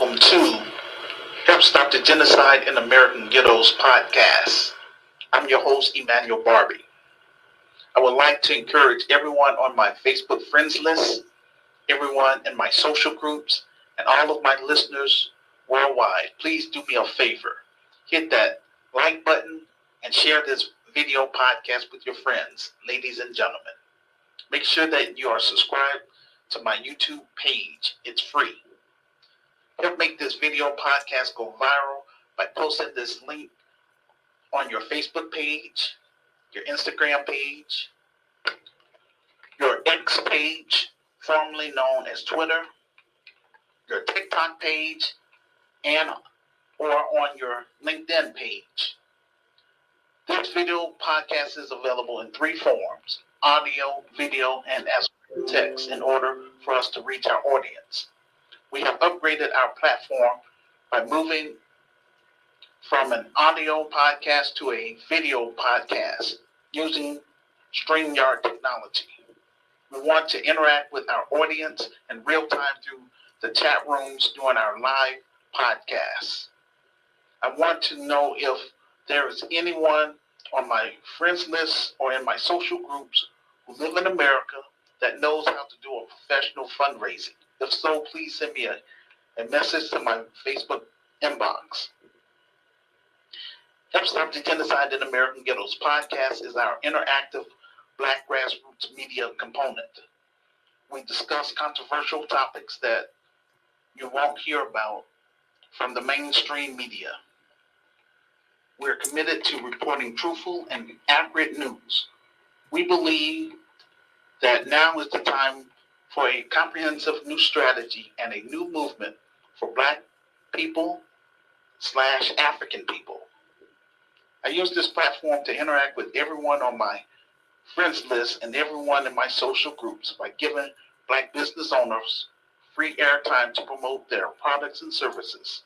welcome to Help Stop the Genocide in American Ghettos podcast. I'm your host, Emmanuel Barbee. I would like to encourage everyone on my Facebook friends list, everyone in my social groups, and all of my listeners worldwide. Please do me a favor. Hit that like button and share this video podcast with your friends, ladies and gentlemen. Make sure that you are subscribed to my YouTube page. It's free. Help make this video podcast go viral by posting this link on your Facebook page, your Instagram page, your X page, formerly known as Twitter, your TikTok page, and or on your LinkedIn page. This video podcast is available in three forms: audio, video, and as text in order for us to reach our audience. We have upgraded our platform by moving from an audio podcast to a video podcast using StreamYard technology. We want to interact with our audience in real time through the chat rooms during our live podcasts. I want to know if there is anyone on my friends list or in my social groups who live in America that knows how to do a professional fundraising. If so, please send me a message to my Facebook inbox. Help Stop the Genocide in American Ghettos podcast is our interactive Black grassroots media component. We discuss controversial topics that you won't hear about from the mainstream media. We're committed to reporting truthful and accurate news. We believe that now is the time for a comprehensive new strategy and a new movement for Black people / African people. I use this platform to interact with everyone on my friends list and everyone in my social groups by giving Black business owners free airtime to promote their products and services.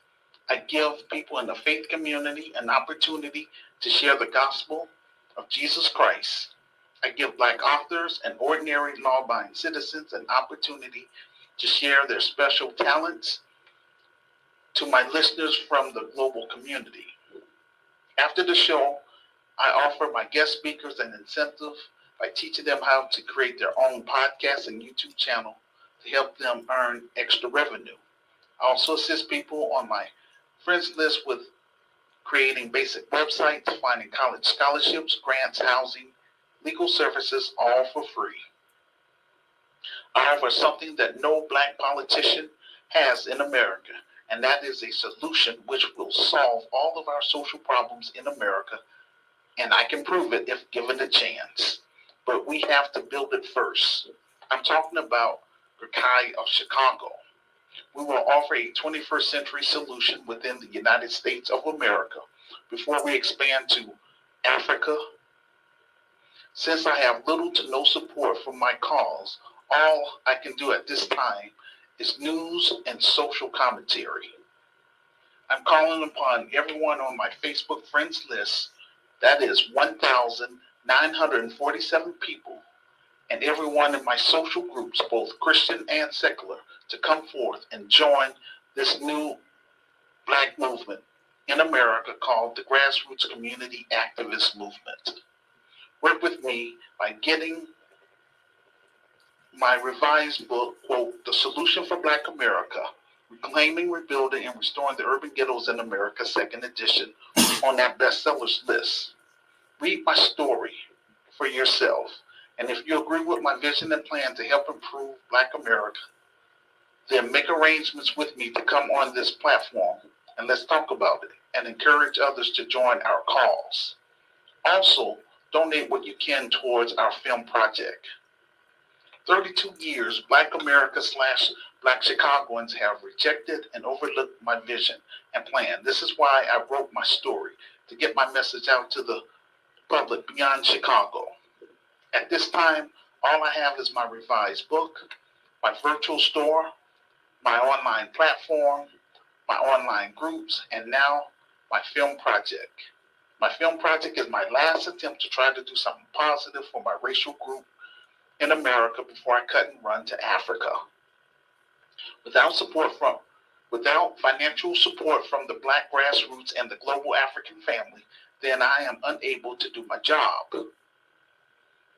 I give people in the faith community an opportunity to share the gospel of Jesus Christ. I give Black authors and ordinary law-abiding citizens an opportunity to share their special talents to my listeners from the global community. After the show, I offer my guest speakers an incentive by teaching them how to create their own podcast and YouTube channel to help them earn extra revenue. I also assist people on my friends list with creating basic websites, finding college scholarships, grants, housing, legal services, all for free. I offer something that no Black politician has in America, and that is a solution which will solve all of our social problems in America, and I can prove it if given a chance. But we have to build it first. I'm talking about GRCAM of Chicago. We will offer a 21st century solution within the United States of America before we expand to Africa. Since I have little to no support from my cause, all I can do at this time is news and social commentary. I'm calling upon everyone on my Facebook friends list, that is 1,947 people, and everyone in my social groups, both Christian and secular, to come forth and join this new Black movement in America called the Grassroots Community Activist Movement. Work with me by getting my revised book, quote, The Solution for Black America, Reclaiming, Rebuilding, and Restoring the Urban Ghettos in America, second edition, on that bestsellers list. Read my story for yourself, and if you agree with my vision and plan to help improve Black America, then make arrangements with me to come on this platform, and let's talk about it, and encourage others to join our cause. Also, donate what you can towards our film project. 32 years, Black America / Black Chicagoans have rejected and overlooked my vision and plan. This is why I wrote my story, to get my message out to the public beyond Chicago. At this time, all I have is my revised book, my virtual store, my online platform, my online groups, and now my film project. My film project is my last attempt to try to do something positive for my racial group in America before I cut and run to Africa. Without support from Without financial support from the Black grassroots and the global African family, then I am unable to do my job.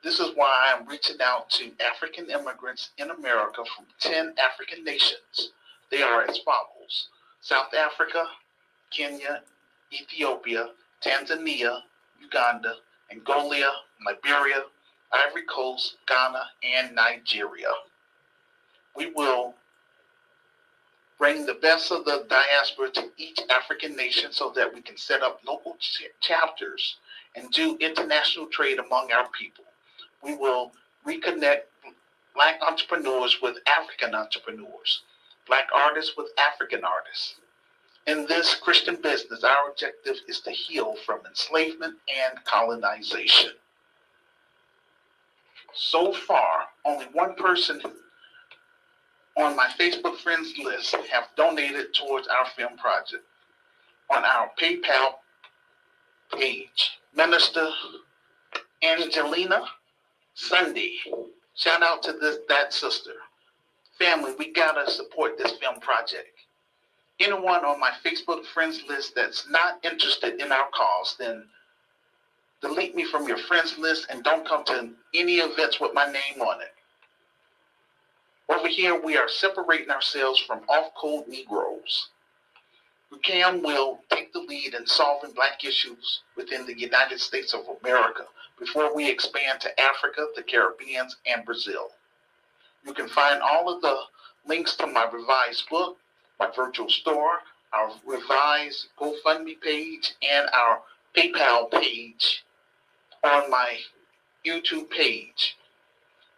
This is why I am reaching out to African immigrants in America from 10 African nations. They are as follows: South Africa, Kenya, Ethiopia, Tanzania, Uganda, Angola, Liberia, Ivory Coast, Ghana, and Nigeria. We will bring the best of the diaspora to each African nation so that we can set up local chapters and do international trade among our people. We will reconnect Black entrepreneurs with African entrepreneurs, Black artists with African artists. In this Christian business, our objective is to heal from enslavement and colonization. So far, only one person on my Facebook friends list have donated towards our film project. On our PayPal page, Minister Angelina Sunday. Shout out to that sister. Family, we gotta support this film project. Anyone on my Facebook friends list that's not interested in our cause, then delete me from your friends list and don't come to any events with my name on it. Over here, we are separating ourselves from off-code Negroes. GRCAM will take the lead in solving Black issues within the United States of America before we expand to Africa, the Caribbean, and Brazil. You can find all of the links to my revised book, my virtual store, our revised GoFundMe page, and our PayPal page on my YouTube page.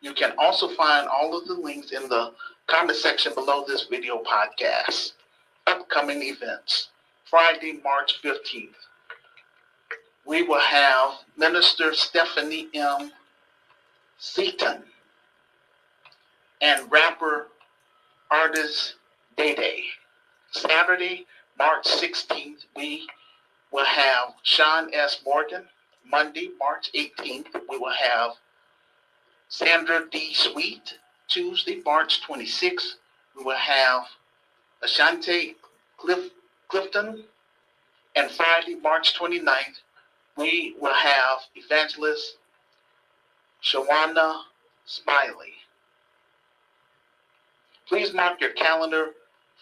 You can also find all of the links in the comment section below this video podcast. Upcoming events. Friday, March 15th. We will have Minister Stephanie M. Seaton and rapper artist Day Day. Saturday, March 16th, we will have Sean S. Morgan. Monday, March 18th, we will have Sandra D. Sweet. Tuesday, March 26th, we will have Ashante Clifton. And Friday, March 29th, we will have Evangelist Shawana Smiley. Please mark your calendar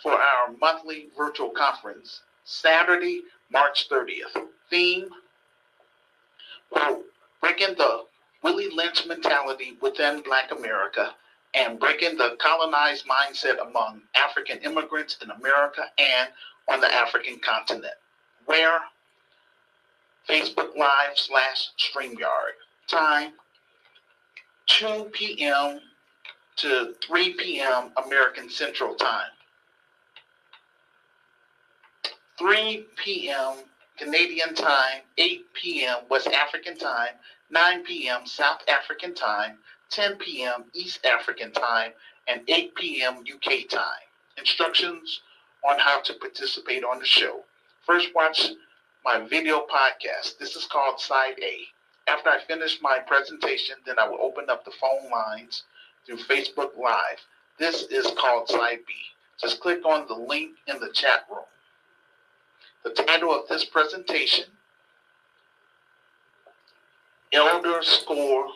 for our monthly virtual conference, Saturday, March 30th. Theme: breaking the Willie Lynch mentality within Black America and breaking the colonized mindset among African immigrants in America and on the African continent. Where? Facebook Live /StreamYard. Time: 2 p.m. to 3 p.m. American Central Time. 3 p.m. Canadian Time, 8 p.m. West African Time, 9 p.m. South African Time, 10 p.m. East African Time, and 8 p.m. UK Time. Instructions on how to participate on the show. First, watch my video podcast. This is called Side A. After I finish my presentation, then I will open up the phone lines through Facebook Live. This is called Side B. Just click on the link in the chat room. The title of this presentation: Elders Score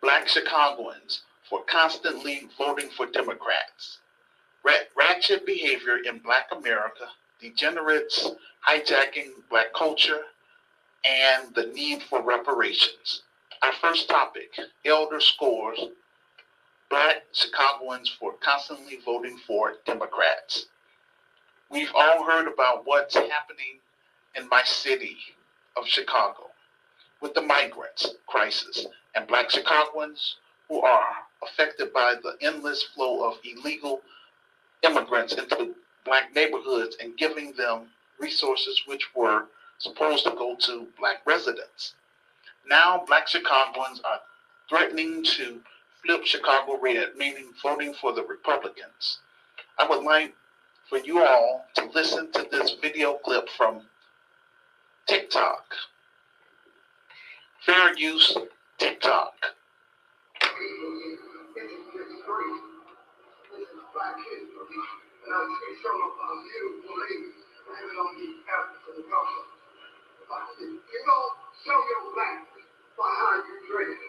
Black Chicagoans for Constantly Voting for Democrats. Ratchet Behavior in Black America, Degenerates Hijacking Black Culture, and the Need for Reparations. Our first topic: Elder Scores Black Chicagoans for Constantly Voting for Democrats. We've all heard about what's happening in my city of Chicago with the migrants crisis and Black Chicagoans who are affected by the endless flow of illegal immigrants into Black neighborhoods and giving them resources which were supposed to go to Black residents. Now Black Chicagoans are threatening to flip Chicago red, meaning voting for the Republicans. I would like for you all to listen to this video clip from TikTok. Fair use TikTok. It's great. This is Black history. And I see some of our beautiful ladies standing on these African government. You don't show your black by how you dress.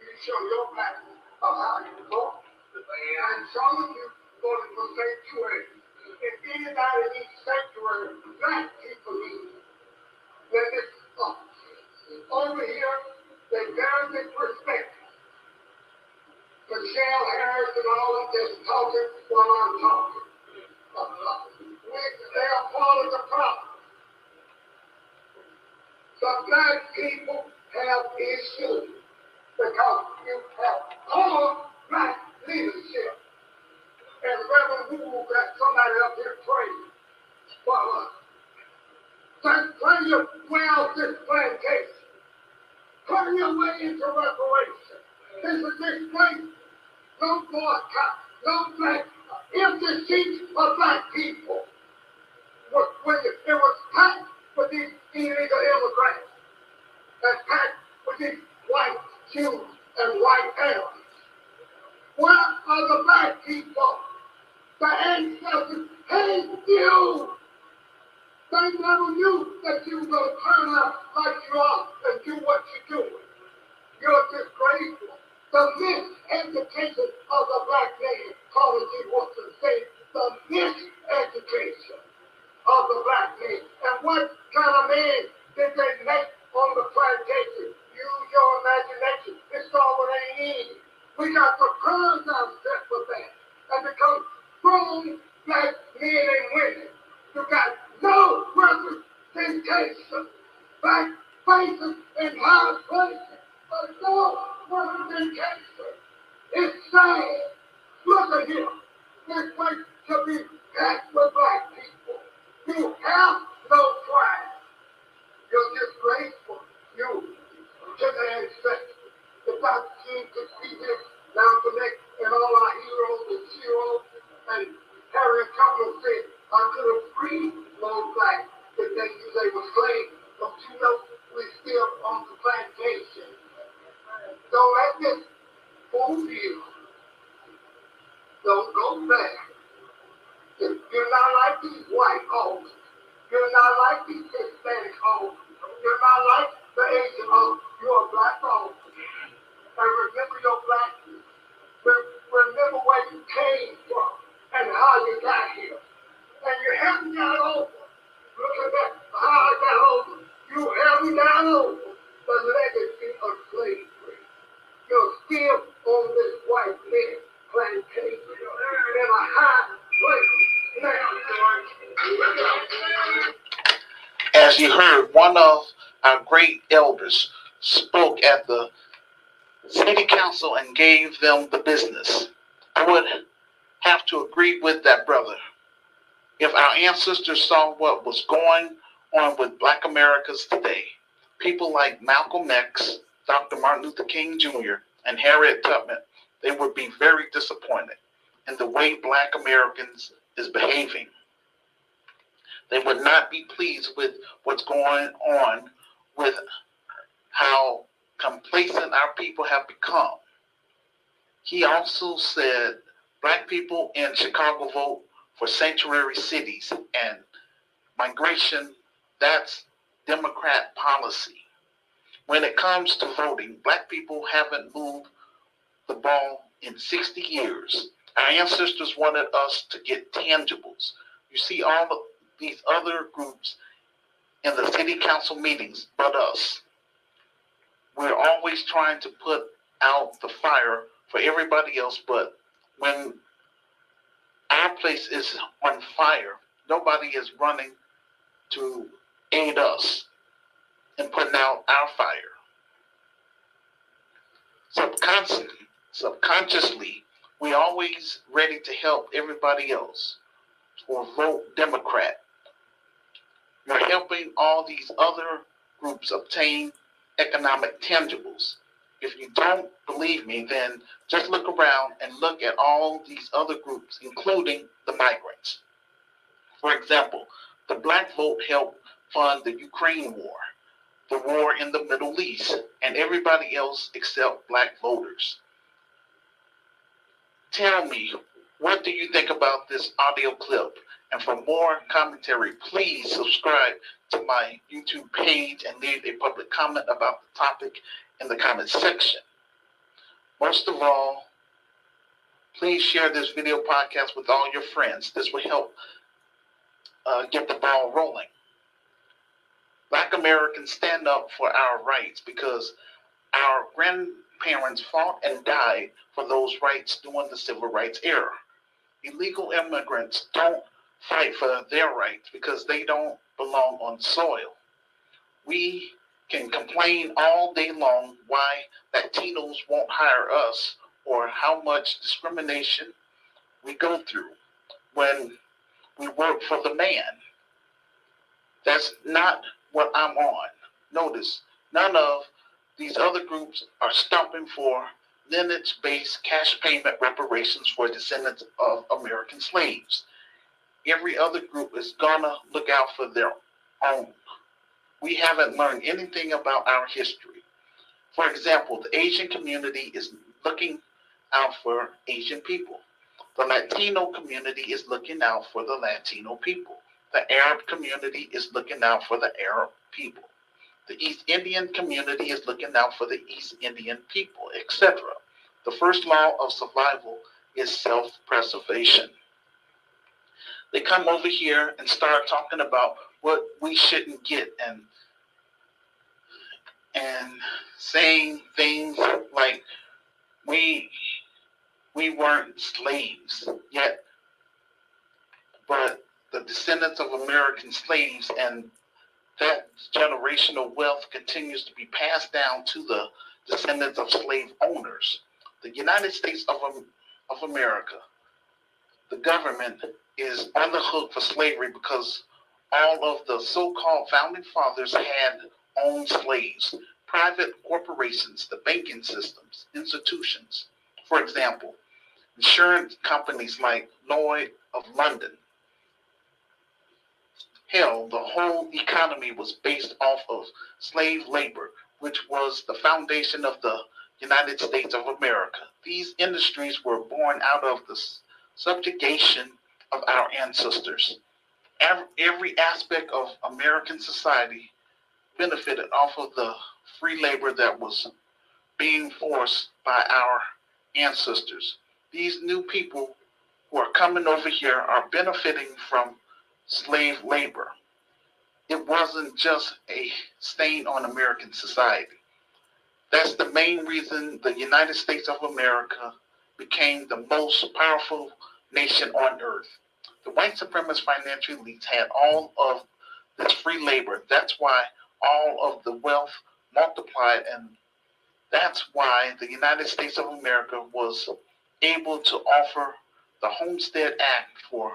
You show your black by how you talk. And some of you going to sanctuary. If anybody needs sanctuary, black people need it. Then it's over here, they very big perspective. Michelle Harris and all of this talking while I'm talking. They are part of the problem. Some black people have issues because you have poor black leadership. And Reverend Wu got somebody up here praying for us. Just turn your way out this plantation. Turn your way into reparation. This is disgrace. No boycott. No black. Empty seats for black people. When it was packed with these illegal immigrants and packed with these white Jews and white Arabs. Where are the black people? The ancestors hate you. They never knew that you were going to turn out like you are and do what you're doing. You're disgraceful. The miseducation of the black man, Carter G. Woodson said, the miseducation of the black man. And what kind of man did they make on the plantation? Use your imagination. It's all what they need. We got to purge ourselves for that and become strong black men and women. You got no representation. Black faces in high places, but no representation. It's sad. Look at here. This place should be packed with black people. You have no pride. You're disgraceful. You to the ancestors. The Dr. King could see this down to next and all our heroes and heroes. And Harriet Tubman said, I could have freed those blacks if they knew they were slaves. Don't you know we're still on the plantation? Don't let this fool you. Don't go back. You're not like these white hoes. You're not like these Hispanic hoes. You're not like the Asian hoes. You're a black hole. And remember your blackness. Remember where you came from and how you got here. And you haven't got over. Look at that. How I got over. You haven't got over the legacy of slavery. You're still on this white man plantation in a high place. As you heard, one of our great elders spoke at the city council and gave them the business. I would have to agree with that brother. If our ancestors saw what was going on with Black Americans today, people like Malcolm X, Dr. Martin Luther King Jr., and Harriet Tubman, they would be very disappointed in the way Black Americans is behaving. They would not be pleased with what's going on with how complacent our people have become. He also said Black people in Chicago vote for sanctuary cities and migration, that's Democrat policy. When it comes to voting, Black people haven't moved the ball in 60 years. Our ancestors wanted us to get tangibles. You see all of these other groups in the city council meetings, but us. We're always trying to put out the fire for everybody else, but when our place is on fire, nobody is running to aid us in putting out our fire. Subconsciously, we're always ready to help everybody else or vote Democrat. You're helping all these other groups obtain economic tangibles. If you don't believe me, then just look around and look at all these other groups, including the migrants. For example, the Black vote helped fund the Ukraine war, the war in the Middle East, and everybody else except Black voters. Tell me, What do you think about this audio clip? And for more commentary, please subscribe to my YouTube page and leave a public comment about the topic in the comment section. Most of all, please share this video podcast with all your friends. This will help get the ball rolling. Black Americans stand up for our rights because our grandparents fought and died for those rights during the civil rights era. Illegal immigrants don't fight for their rights because they don't belong on soil. We can complain all day long why Latinos won't hire us or how much discrimination we go through when we work for the man. That's not what I'm on. Notice, none of these other groups are stopping for lineage-based cash payment reparations for descendants of American slaves. Every other group is gonna look out for their own. We haven't learned anything about our history. For example, the Asian community is looking out for Asian people. The Latino community is looking out for the Latino people. The Arab community is looking out for the Arab people. The East Indian community is looking out for the East Indian people, etc. The first law of survival is self-preservation. They come over here and start talking about what we shouldn't get and saying things like we weren't slaves yet, but the descendants of American slaves and that generational wealth continues to be passed down to the descendants of slave owners. The United States of America, the government, is on the hook for slavery because all of the so-called founding fathers had owned slaves, private corporations, the banking systems, institutions. For example, insurance companies like Lloyd of London. Hell, the whole economy was based off of slave labor, which was the foundation of the United States of America. These industries were born out of the subjugation of our ancestors. Every aspect of American society benefited off of the free labor that was being forced by our ancestors. These new people who are coming over here are benefiting from slave labor. It wasn't just a stain on American society. That's the main reason the United States of America became the most powerful nation on earth. The white supremacist financial elites had all of this free labor. That's why all of the wealth multiplied, and that's why the United States of America was able to offer the Homestead Act for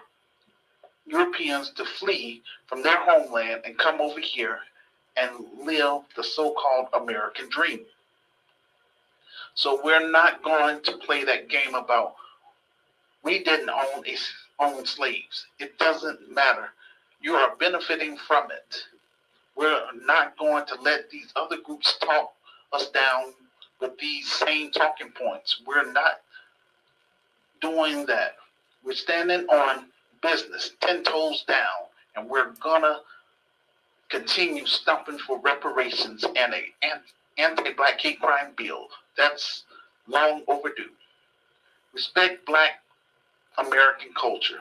Europeans to flee from their homeland and come over here and live the so-called American dream. So we're not going to play that game about we didn't own slaves. It doesn't matter. You are benefiting from it. We're not going to let these other groups talk us down with these same talking points. We're not doing that. We're standing on business, 10 toes down, and we're gonna continue stumping for reparations and an anti-black hate crime bill. That's long overdue. Respect Black American culture.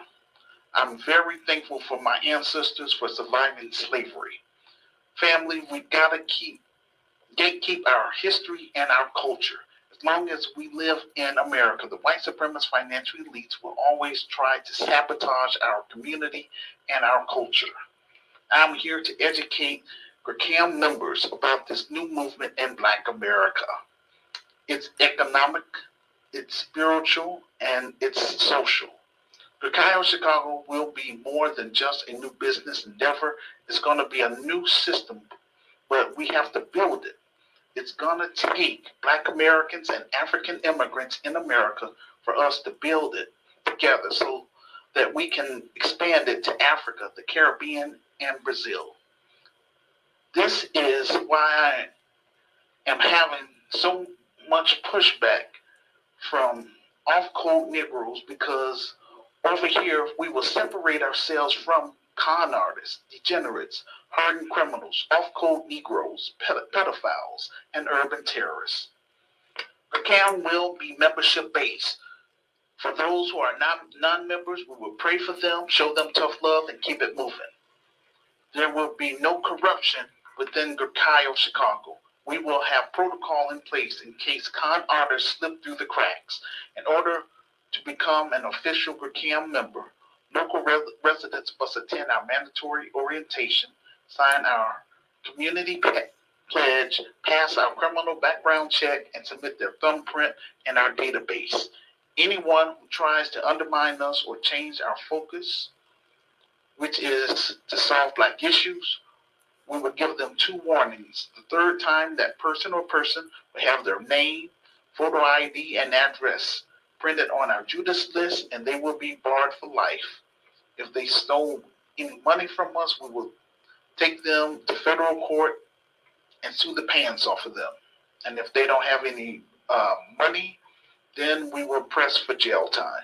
I'm very thankful for my ancestors for surviving slavery. Family, we gotta gatekeep our history and our culture. As long as we live in America, the white supremacist financial elites will always try to sabotage our community and our culture. I'm here to educate GRCAM members about this new movement in Black America. It's economic, it's spiritual, and it's social. GRCAM Chicago will be more than just a new business endeavor. It's going to be a new system, but we have to build it. It's going to take Black Americans and African immigrants in America for us to build it together so that we can expand it to Africa, the Caribbean, and Brazil. This is why I am having so much pushback from off-code Negroes, because Over here, we will separate ourselves from con artists, degenerates, hardened criminals, off-code Negroes, pedophiles, and urban terrorists. GRCAM will be membership-based. For those who are not non-members, we will pray for them, show them tough love, and keep it moving. There will be no corruption within GRCAM Chicago. We will have protocol in place in case con artists slip through the cracks. In order to become an official GRCAM member, local residents must attend our mandatory orientation, sign our community pledge, pass our criminal background check, and submit their thumbprint in our database. Anyone who tries to undermine us or change our focus, which is to solve Black issues, we would give them 2 warnings. The third time, that person or person will have their name, photo ID, and address printed on our Judas list, and they will be barred for life. If they stole any money from us, we will take them to federal court and sue the pants off of them. And if they don't have any money, then we will press for jail time.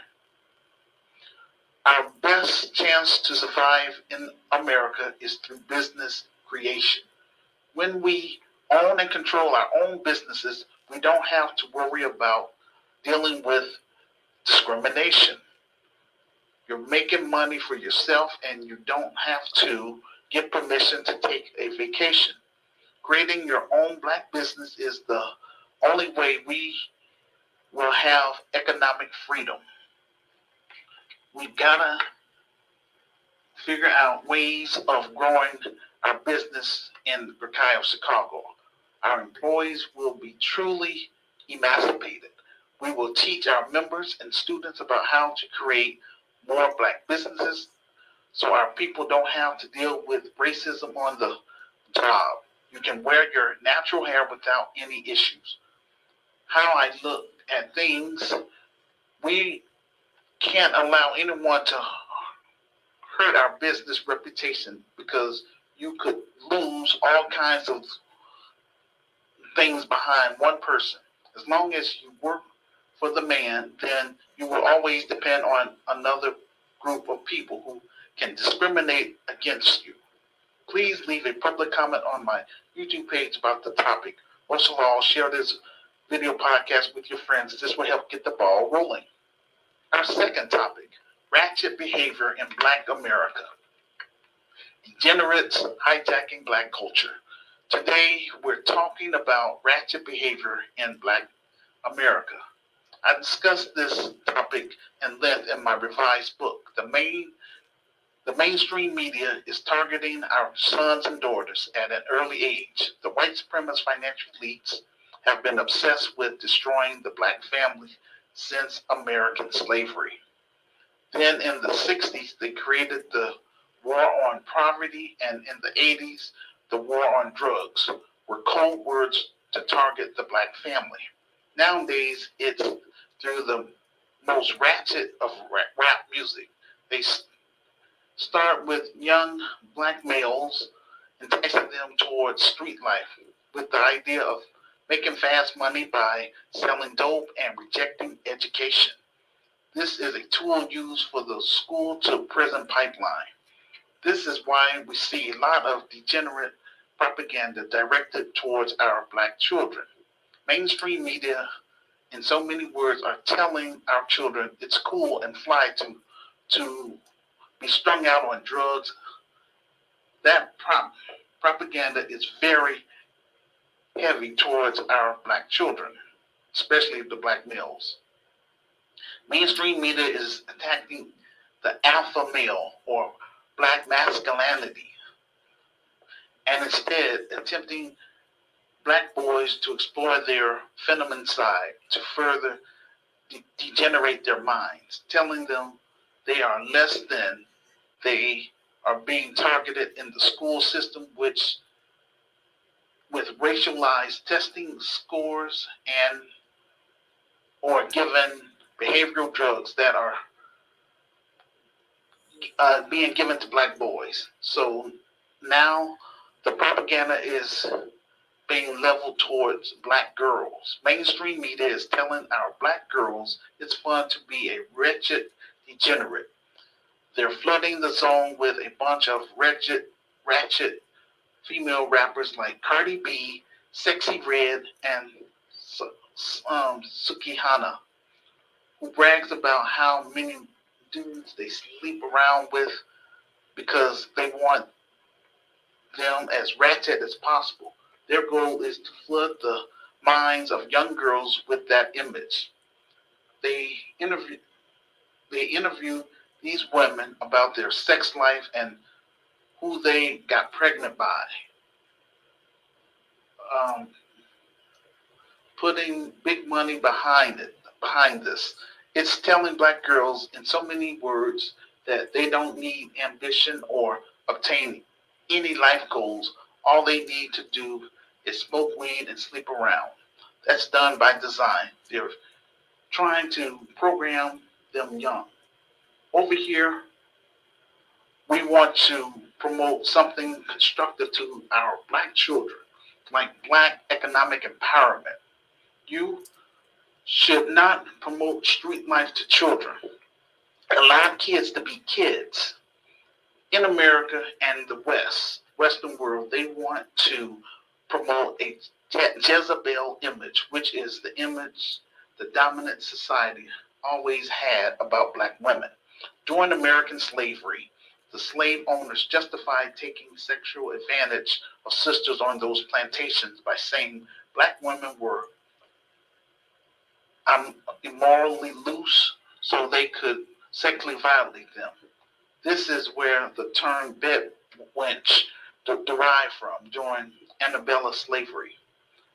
Our best chance to survive in America is through business creation. When we own and control our own businesses, we don't have to worry about dealing with discrimination. You're making money for yourself and you don't have to get permission to take a vacation. Creating your own Black business is the only way we will have economic freedom. We gotta figure out ways of growing our business in GRCAM Chicago. Our employees will be truly emancipated. We will teach our members and students about how to create more Black businesses so our people don't have to deal with racism on the job. You can wear your natural hair without any issues. How I look at things, we can't allow anyone to hurt our business reputation because you could lose all kinds of things behind one person. As long as you work for the man, then you will always depend on another group of people who can discriminate against you. Please leave a public comment on my YouTube page about the topic. Most of all, share this video podcast with your friends. This will help get the ball rolling. Our second topic, ratchet behavior in Black America. Degenerates hijacking Black culture. Today, we're talking about ratchet behavior in Black America. I discussed this topic in length in my revised book. The mainstream media is targeting our sons and daughters at an early age. The white supremacist financial elites have been obsessed with destroying the Black family since American slavery. Then in the 60s, they created the war on poverty, and in the 80s, the war on drugs were code words to target the Black family. Nowadays, it's through the most ratchet of rap music. They start with young Black males, enticing them towards street life with the idea of making fast money by selling dope and rejecting education. This is a tool used for the school to prison pipeline. This is why we see a lot of degenerate propaganda directed towards our Black children. Mainstream media, in so many words, are telling our children it's cool and fly to be strung out on drugs. That propaganda is very heavy towards our Black children, especially the Black males. Mainstream media is attacking the alpha male or Black masculinity, and instead attempting Black boys to explore their feminine side to further degenerate their minds, telling them they are less than. They are being targeted in the school system, which with racialized testing scores and or given behavioral drugs that are being given to Black boys. So now the propaganda is being leveled towards Black girls. Mainstream media is telling our Black girls it's fun to be a wretched degenerate. They're flooding the zone with a bunch of ratchet female rappers like Cardi B, Sexy Red, and Sukihana, who brags about how many dudes they sleep around with because they want them as ratchet as possible. Their goal is to flood the minds of young girls with that image. They interview they interview these women about their sex life and who they got pregnant by, um, putting big money behind this. It's telling black girls in so many words that they don't need ambition or obtain any life goals. All they need to do is smoke weed and sleep around. That's done by design. They're trying to program them young. Over here, we want to promote something constructive to our black children, like black economic empowerment. You should not promote street life to children. Allow kids to be kids. In America and the Western world, they want to promote a Jezebel image, which is the image the dominant society always had about black women. During American slavery, the slave owners justified taking sexual advantage of sisters on those plantations by saying black women were immorally loose so they could sexually violate them. This is where the term bed wench derived from during antebellum slavery.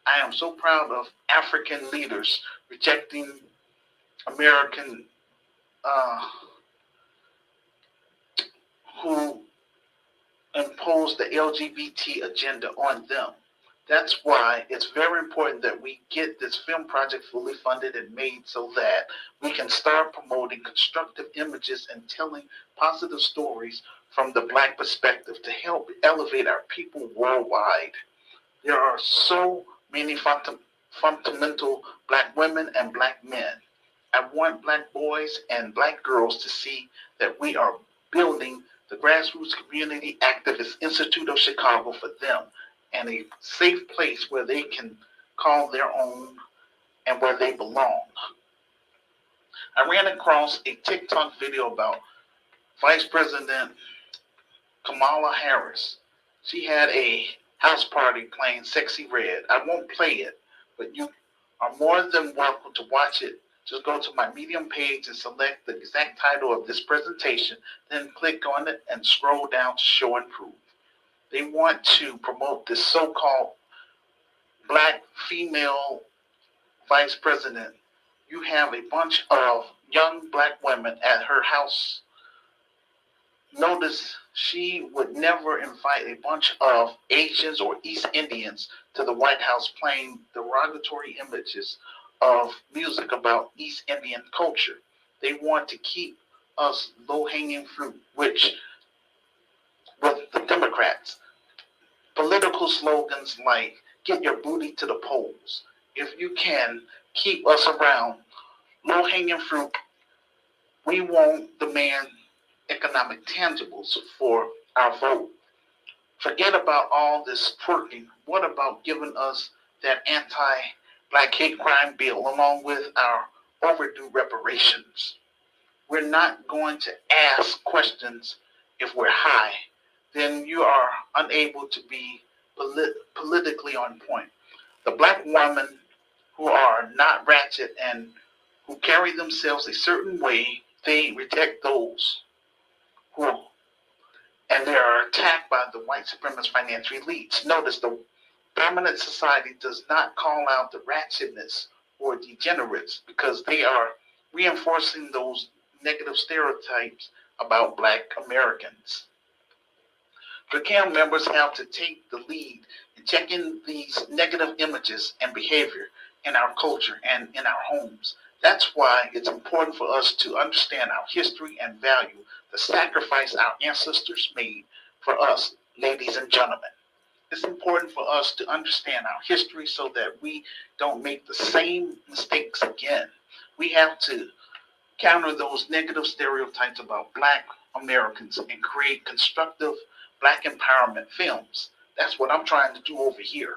I am so proud of African leaders rejecting American uh, who imposed the LGBT agenda on them. That's why it's very important that we get this film project fully funded and made so that we can start promoting constructive images and telling positive stories from the black perspective to help elevate our people worldwide. There are so many fundamental black women and black men. I want black boys and black girls to see that we are building the Grassroots Community Activist Institute of Chicago for them and a safe place where they can call their own and where they belong. I ran across a TikTok video about Vice President Kamala Harris. She had a house party playing Sexy Red. I won't play it, but you are more than welcome to watch it. Just go to my Medium page and select the exact title of this presentation, then click on it and scroll down to show and prove. They want to promote this so-called black female vice president. You have a bunch of young black women at her house. Notice she would never invite a bunch of Asians or East Indians to the White House playing derogatory images of music about East Indian culture. They want to keep us low-hanging fruit, which with the Democrats. Political slogans like get your booty to the polls. If you can keep us around low-hanging fruit, we won't demand economic tangibles for our vote. Forget about all this twerking. What about giving us that anti-black hate crime bill along with our overdue reparations? We're not going to ask questions if we're high. Then you are unable to be politically on point. The black women who are not ratchet and who carry themselves a certain way, they reject those who, and they are attacked by the white supremacist financial elites. Notice the dominant society does not call out the ratchetness or degenerates because they are reinforcing those negative stereotypes about black Americans. GRCAM members have to take the lead in checking these negative images and behavior in our culture and in our homes. That's why it's important for us to understand our history and value the sacrifice our ancestors made for us, ladies and gentlemen. It's important for us to understand our history so that we don't make the same mistakes again. We have to counter those negative stereotypes about Black Americans and create constructive Black empowerment films. That's what I'm trying to do over here.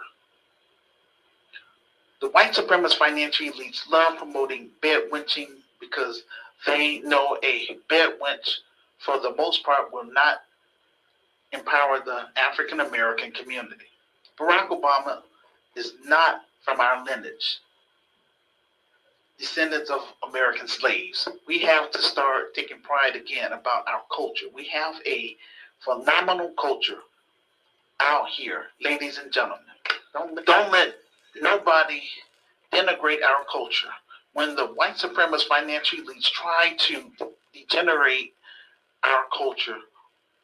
The white supremacist financial elites love promoting bedwenching because they know a bedwench, for the most part, will not empower the African American community. Barack Obama is not from our lineage, descendants of American slaves. We have to start taking pride again about our culture. We have a phenomenal culture out here, ladies and gentlemen. Don't let nobody denigrate our culture. When the white supremacist financial elites try to degenerate our culture,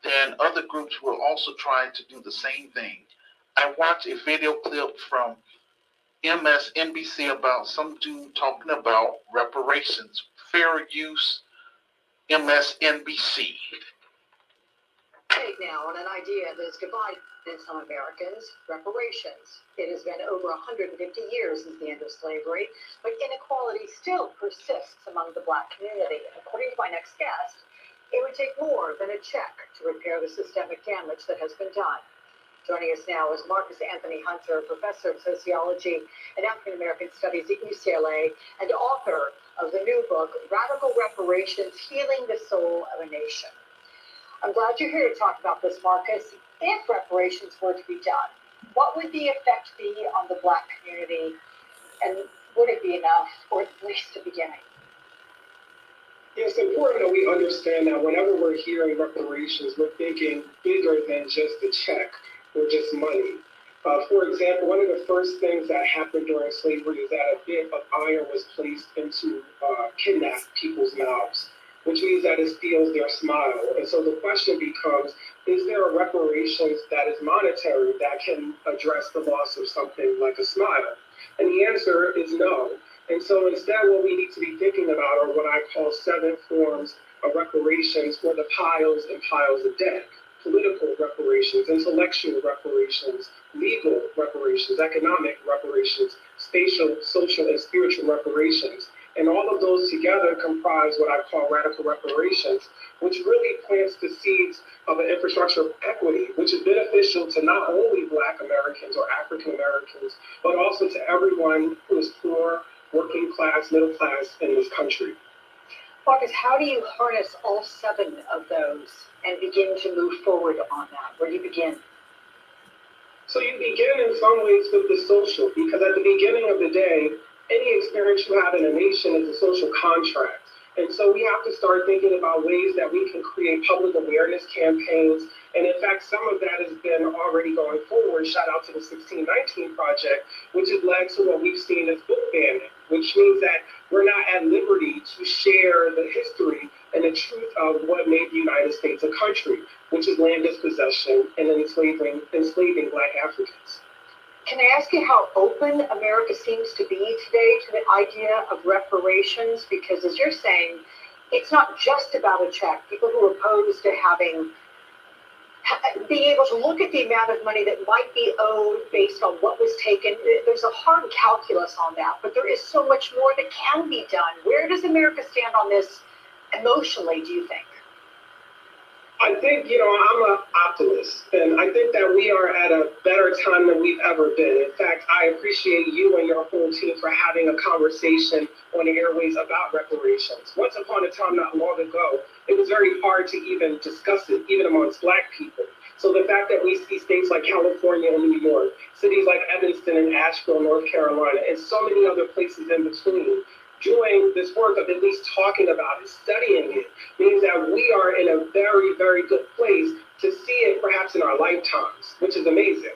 then other groups will also try to do the same thing. I watched a video clip from MSNBC about some dude talking about reparations. Fair use, MSNBC. Take now on an idea that has divided some Americans, reparations. It has been over 150 years since the end of slavery, but inequality still persists among the Black community. According to my next guest, it would take more than a check to repair the systemic damage that has been done. Joining us now is Marcus Anthony Hunter, professor of sociology and African American studies at UCLA and author of the new book, Radical Reparations, Healing the Soul of a Nation. I'm glad you're here to talk about this, Marcus. If reparations were to be done, what would the effect be on the Black community, and would it be enough, or at least a beginning? It's important that we understand that whenever we're hearing reparations, we're thinking bigger than just a check or just money. For example, one of the first things that happened during slavery is that a bit of iron was placed into kidnapped people's mouths, which means that it steals their smile. And so the question becomes, is there a reparations that is monetary that can address the loss of something like a smile? And the answer is no. And so instead, what we need to be thinking about are what I call 7 forms of reparations for the piles and piles of debt. Political reparations, intellectual reparations, legal reparations, economic reparations, spatial, social, and spiritual reparations. And all of those together comprise what I call radical reparations, which really plants the seeds of an infrastructure of equity, which is beneficial to not only Black Americans or African Americans, but also to everyone who is poor, working class, middle class in this country. Marcus, how do you harness all 7 of those and begin to move forward on that? Where do you begin? So you begin in some ways with the social, because at the beginning of the day, any experience you have in a nation is a social contract. And so we have to start thinking about ways that we can create public awareness campaigns. And in fact, some of that has been already going forward. Shout out to the 1619 Project, which has led to what we've seen as book banning, which means that we're not at liberty to share the history and the truth of what made the United States a country, which is land dispossession and enslaving Black Africans. Can I ask you how open America seems to be today to the idea of reparations? Because as you're saying, it's not just about a check. People who are opposed to being able to look at the amount of money that might be owed based on what was taken, there's a hard calculus on that, but there is so much more that can be done. Where does America stand on this emotionally, do you think? I think, I'm an optimist, and I think that we are at a better time than we've ever been. In fact, I appreciate you and your whole team for having a conversation on the airways about reparations. Once upon a time, not long ago, it was very hard to even discuss it, even amongst Black people. So the fact that we see states like California and New York, cities like Evanston and Asheville, North Carolina, and so many other places in between, doing this work of at least talking about it, studying it, means that we are in a very, very good place to see it perhaps in our lifetimes, which is amazing.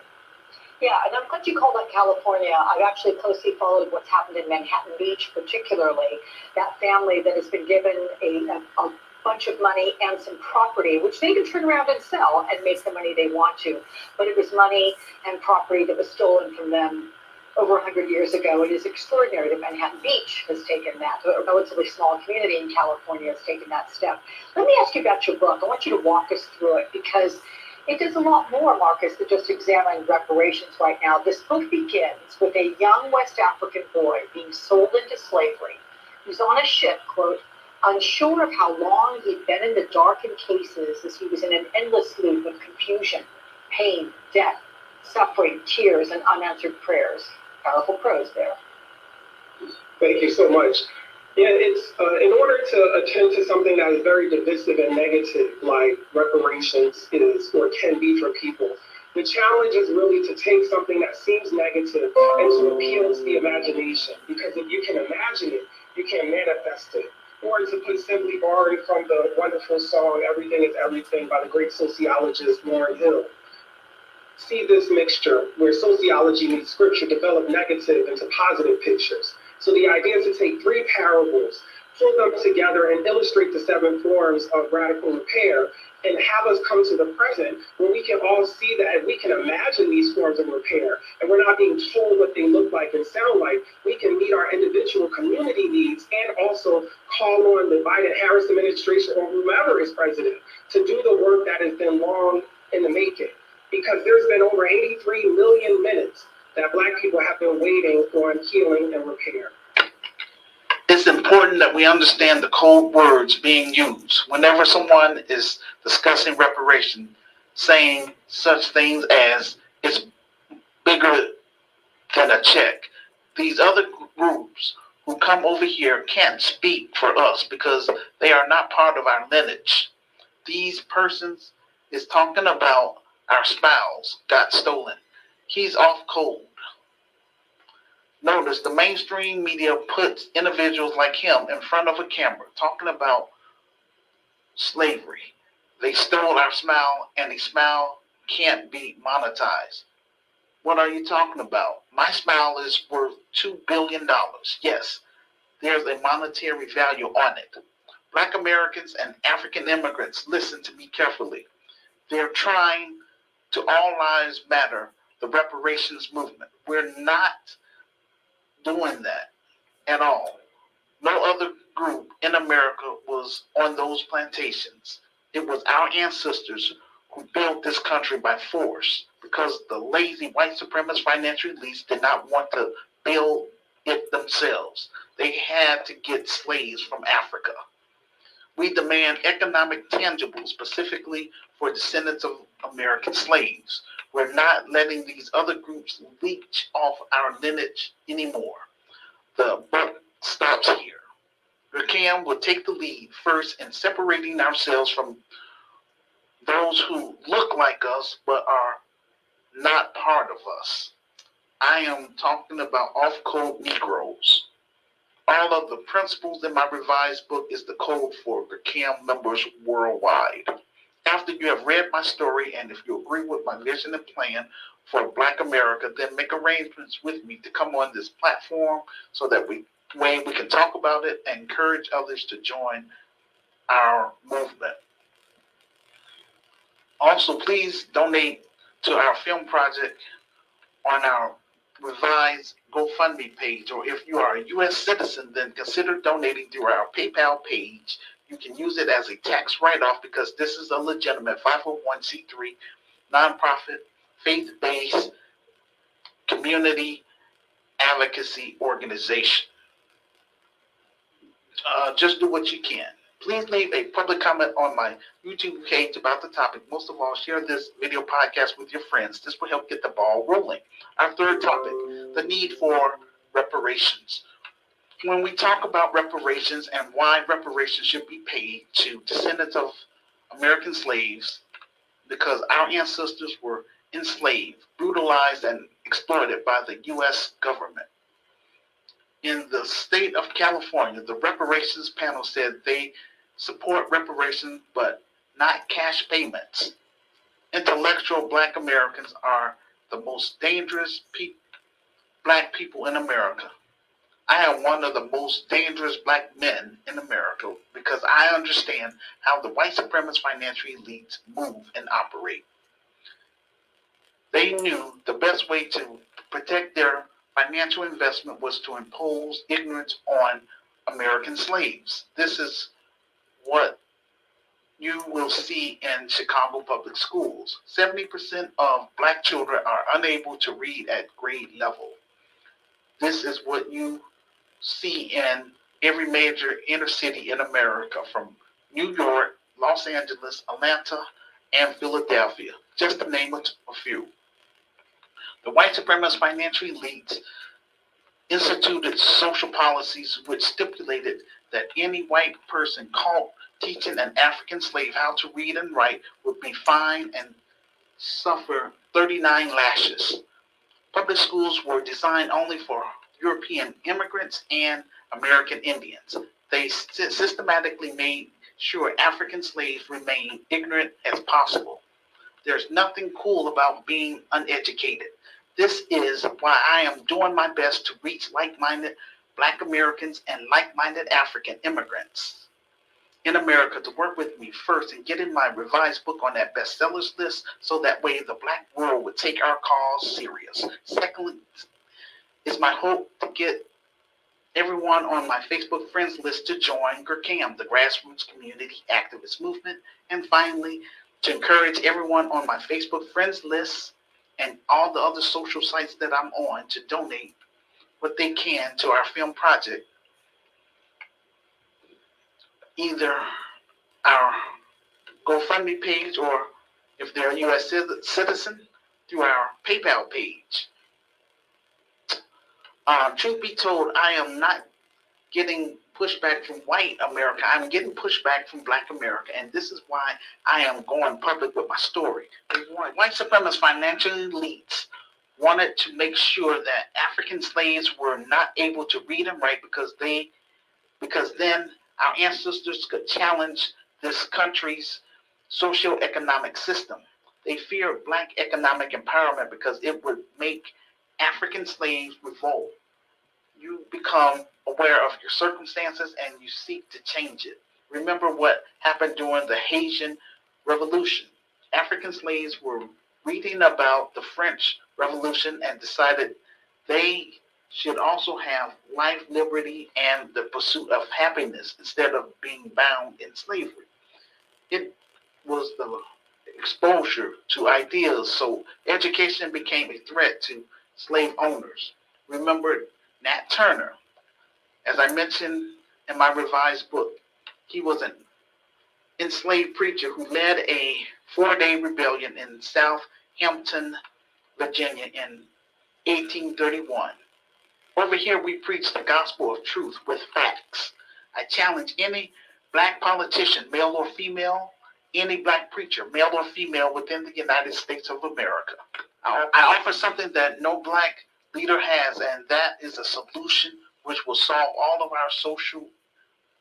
Yeah, and I'm glad you called out California. I've actually closely followed what's happened in Manhattan Beach, particularly. That family that has been given a bunch of money and some property, which they can turn around and sell and make the money they want to. But it was money and property that was stolen from them over 100 years ago. It is extraordinary that Manhattan Beach has taken that. A relatively small community in California has taken that step. Let me ask you about your book. I want you to walk us through it because it does a lot more, Marcus, than just examining reparations right now. This book begins with a young West African boy being sold into slavery, who's on a ship, quote, Unsure of how long he'd been in the darkened cases as he was in an endless loop of confusion, pain, death, suffering, tears, and unanswered prayers. Powerful prose there. Thank you so much. Yeah, it's in order to attend to something that is very divisive and negative, like reparations is or can be for people. The challenge is really to take something that seems negative and to appeal to the imagination. Because if you can imagine it, you can manifest it. Or to put simply borrowing from the wonderful song "Everything Is Everything" by the great sociologist Lauryn Hill. See this mixture where sociology meets scripture develop negative into positive pictures. So the idea is to take three parables, pull them together and illustrate the 7 forms of radical repair and have us come to the present where we can all see that we can imagine these forms of repair and we're not being told what they look like and sound like. We can meet our individual community needs and also call on the Biden-Harris administration or whomever is president to do the work that has been long in the making. Because there's been over 83 million minutes that Black people have been waiting on healing and repair. It's important that we understand the code words being used. Whenever someone is discussing reparation, saying such things as it's bigger than a check, these other groups who come over here can't speak for us because they are not part of our lineage. These persons is talking about our spouse got stolen. He's off cold. Notice the mainstream media puts individuals like him in front of a camera talking about slavery. They stole our smile and the smile can't be monetized. What are you talking about? My smile is worth $2 billion. Yes, there's a monetary value on it. Black Americans and African immigrants, listen to me carefully. They're trying to All Lives Matter, the reparations movement. We're not doing that at all. No other group in America was on those plantations. It was our ancestors who built this country by force because the lazy white supremacist financial elites did not want to build it themselves. They had to get slaves from Africa. We demand economic tangibles, specifically for descendants of American slaves. We're not letting these other groups leech off our lineage anymore. The buck stops here. GRCAM will take the lead first in separating ourselves from those who look like us but are not part of us. I am talking about off-code Negroes. All of the principles in my revised book is the code for GRCAM members worldwide. After you have read my story and if you agree with my vision and plan for Black America, then make arrangements with me to come on this platform so that we can talk about it and encourage others to join our movement. Also, please donate to our film project on our revised GoFundMe page, or if you are a U.S. citizen, then consider donating through our PayPal page. You can use it as a tax write-off because this is a legitimate 501c3 nonprofit, faith-based community advocacy organization. Just do what you can. Please leave a public comment on my YouTube page about the topic. Most of all, share this video podcast with your friends. This will help get the ball rolling. Our third topic, the need for reparations. When we talk about reparations and why reparations should be paid to descendants of American slaves, because our ancestors were enslaved, brutalized, and exploited by the U.S. government. In the state of California, the reparations panel said they support reparations, but not cash payments. Intellectual Black Americans are the most dangerous Black people in America. I am one of the most dangerous Black men in America because I understand how the white supremacist financial elites move and operate. They knew the best way to protect their financial investment was to impose ignorance on American slaves. This is what you will see in Chicago public schools. 70% of Black children are unable to read at grade level. This is what you see in every major inner city in America, from New York, Los Angeles, Atlanta, and Philadelphia, just to name a few. The white supremacist financial elites instituted social policies which stipulated that any white person caught teaching an African slave how to read and write would be fined and suffer 39 lashes. Public schools were designed only for European immigrants and American Indians. They systematically made sure African slaves remained ignorant as possible. There's nothing cool about being uneducated. This is why I am doing my best to reach like-minded Black Americans and like-minded African immigrants in America to work with me first in getting my revised book on that bestsellers list so that way the Black world would take our cause serious. Secondly, it's my hope to get everyone on my Facebook friends list to join GRCAM, the Grassroots Community Activist Movement. And finally, to encourage everyone on my Facebook friends list and all the other social sites that I'm on to donate what they can to our film project, either our GoFundMe page or if they're a U.S. citizen, through our PayPal page. Truth be told, I am not getting pushback from white America. I'm getting pushback from Black America, and this is why I am going public with my story. White supremacist financial elites wanted to make sure that African slaves were not able to read and write because then our ancestors could challenge this country's socioeconomic system. They feared Black economic empowerment because it would make African slaves revolt. You become aware of your circumstances and you seek to change it. Remember what happened during the Haitian Revolution. African slaves were reading about the French Revolution and decided they should also have life, liberty, and the pursuit of happiness instead of being bound in slavery. It was the exposure to ideas, so education became a threat to slave owners. Remember Nat Turner, as I mentioned in my revised book, he was an enslaved preacher who led a 4-day rebellion in Southampton, Virginia in 1831. Over here, we preach the gospel of truth with facts. I challenge any Black politician, male or female, any Black preacher, male or female, within the United States of America. I offer something that no Black leader has, and that is a solution which will solve all of our social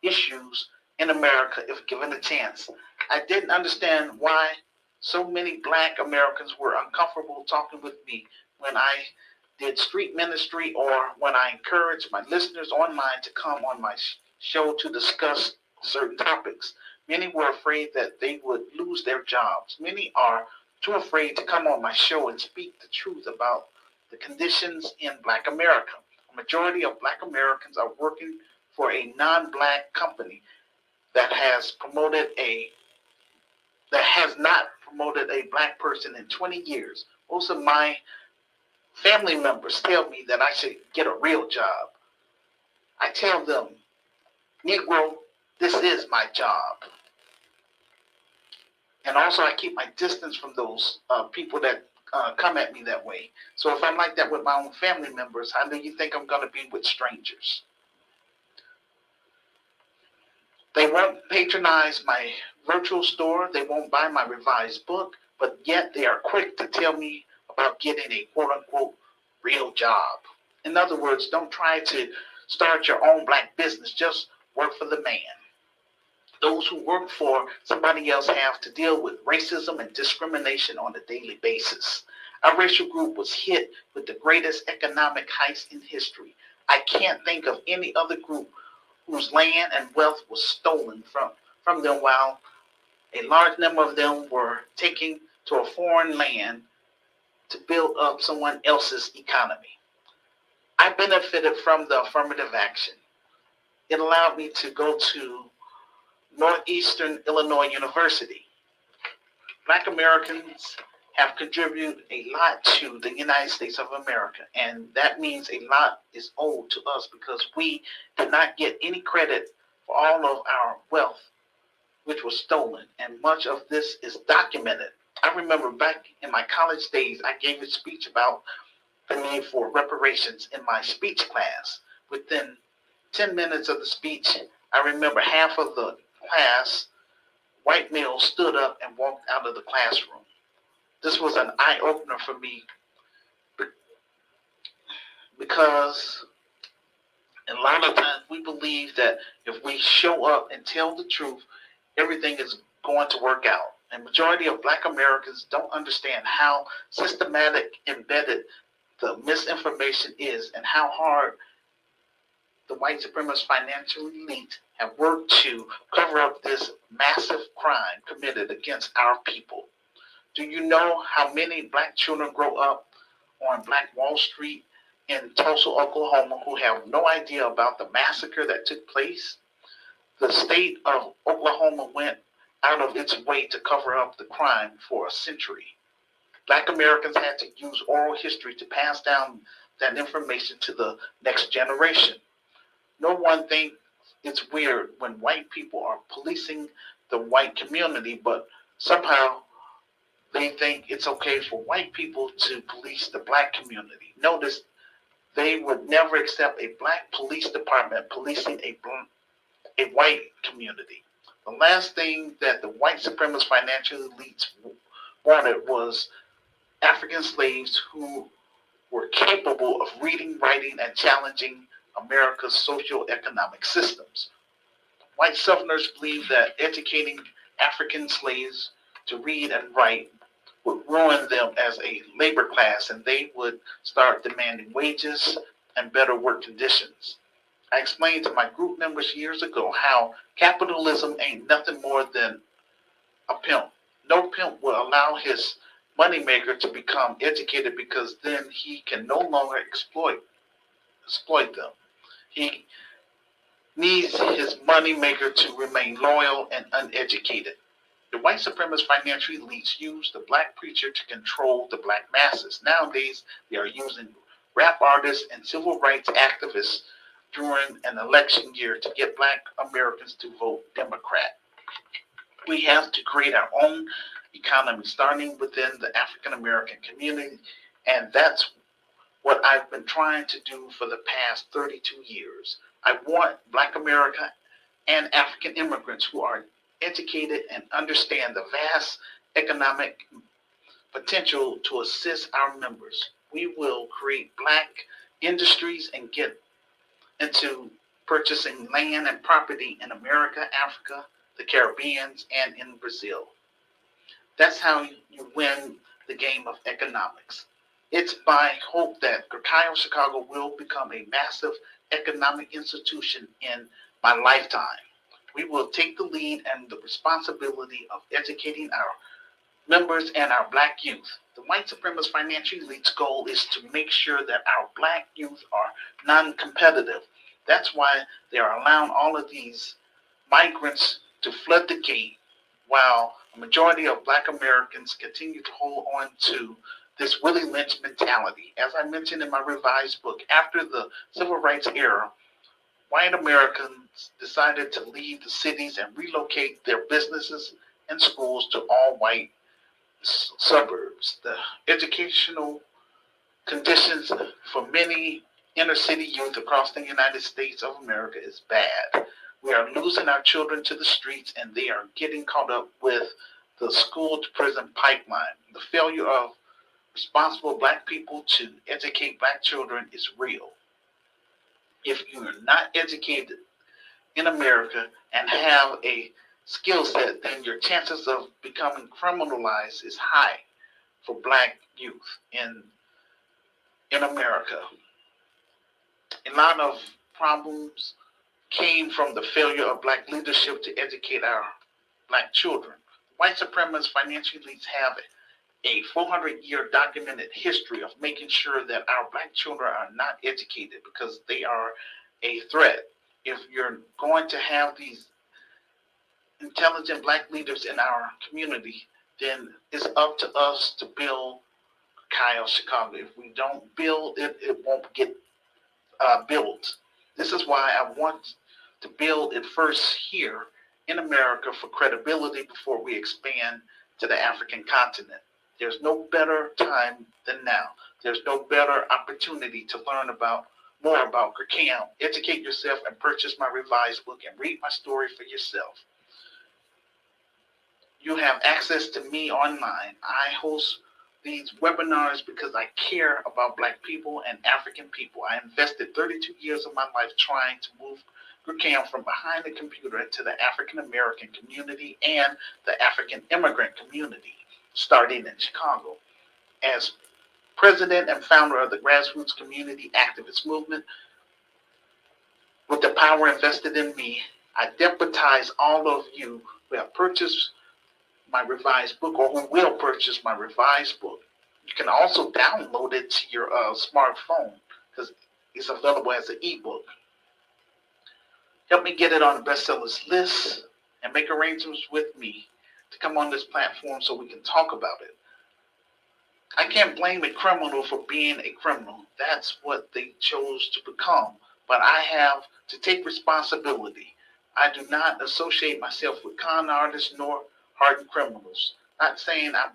issues in America if given a chance. I didn't understand why so many Black Americans were uncomfortable talking with me when I did street ministry or when I encouraged my listeners online to come on my show to discuss certain topics. Many were afraid that they would lose their jobs. Many are too afraid to come on my show and speak the truth about the conditions in Black America. A majority of Black Americans are working for a non-Black company that has not promoted a Black person in 20 years. Most of my family members tell me that I should get a real job. I tell them, Negro, this is my job. And also I keep my distance from those people that come at me that way. So if I'm like that with my own family members, how do you think I'm going to be with strangers? They won't patronize my virtual store. They won't buy my revised book, but yet they are quick to tell me about getting a quote-unquote real job. In other words, don't try to start your own Black business. Just work for the man. Those who work for somebody else have to deal with racism and discrimination on a daily basis. Our racial group was hit with the greatest economic heist in history. I can't think of any other group whose land and wealth was stolen from them while a large number of them were taken to a foreign land to build up someone else's economy. I benefited from the affirmative action. It allowed me to go to Northeastern Illinois University. Black Americans have contributed a lot to the United States of America, and that means a lot is owed to us because we did not get any credit for all of our wealth which was stolen, and much of this is documented. I remember back in my college days, I gave a speech about the need for reparations in my speech class. Within 10 minutes of the speech, I remember half of the class, white males, stood up and walked out of the classroom. This was an eye-opener for me because a lot of times we believe that if we show up and tell the truth, everything is going to work out. And majority of Black Americans don't understand how systematic embedded the misinformation is and how hard the white supremacist financial elite have worked to cover up this massive crime committed against our people. Do you know how many Black children grow up on Black Wall Street in Tulsa, Oklahoma, who have no idea about the massacre that took place? The state of Oklahoma went out of its way to cover up the crime for a century. Black Americans had to use oral history to pass down that information to the next generation. No one thinks it's weird when white people are policing the white community, but somehow they think it's okay for white people to police the Black community. Notice they would never accept a Black police department policing a white community. The last thing that the white supremacist financial elites wanted was African slaves who were capable of reading, writing, and challenging America's socio-economic systems. White Southerners believed that educating African slaves to read and write would ruin them as a labor class, and they would start demanding wages and better work conditions. I explained to my group members years ago how capitalism ain't nothing more than a pimp. No pimp will allow his moneymaker to become educated because then he can no longer exploit them. He needs his moneymaker to remain loyal and uneducated. The white supremacist financial elites use the Black preacher to control the Black masses. Nowadays, they are using rap artists and civil rights activists during an election year to get Black Americans to vote Democrat. We have to create our own economy, starting within the African American community, and that's what I've been trying to do for the past 32 years. I want Black America and African immigrants who are educated and understand the vast economic potential to assist our members. We will create Black industries and get into purchasing land and property in America, Africa, the Caribbean, and in Brazil. That's how you win the game of economics. It's my hope that GRCAM Chicago will become a massive economic institution in my lifetime. We will take the lead and the responsibility of educating our members and our Black youth. The white supremacist financial elite's goal is to make sure that our Black youth are non-competitive. That's why they are allowing all of these migrants to flood the gate, while a majority of Black Americans continue to hold on to this Willie Lynch mentality. As I mentioned in my revised book, after the Civil Rights era, white Americans decided to leave the cities and relocate their businesses and schools to all white suburbs. The educational conditions for many inner city youth across the United States of America is bad. We are losing our children to the streets, and they are getting caught up with the school to prison pipeline. The failure of responsible Black people to educate Black children is real. If you are not educated in America and have a skill set, then your chances of becoming criminalized is high for Black youth in America. A lot of problems came from the failure of Black leadership to educate our Black children. White supremacist financial elites have a 400-year documented history of making sure that our Black children are not educated because they are a threat. If you're going to have these intelligent Black leaders in our community, then it's up to us to build Kyle Chicago. If we don't build it, it won't get built. This is why I want to build it first here in America for credibility before we expand to the African continent. There's no better time than now. There's no better opportunity to learn more about GRCAM. Educate yourself and purchase my revised book and read my story for yourself. You have access to me online. I host these webinars because I care about Black people and African people. I invested 32 years of my life trying to move GRCAM from behind the computer into the African American community and the African immigrant community, starting in Chicago. As president and founder of the grassroots community activist movement, with the power invested in me, I deputize all of you who have purchased my revised book or who will purchase my revised book. You can also download it to your smartphone because it's available as an ebook. Help me get it on the bestsellers list and make arrangements with me to come on this platform so we can talk about it. I can't blame a criminal for being a criminal. That's what they chose to become. But I have to take responsibility. I do not associate myself with con artists nor hardened criminals. Not saying I'm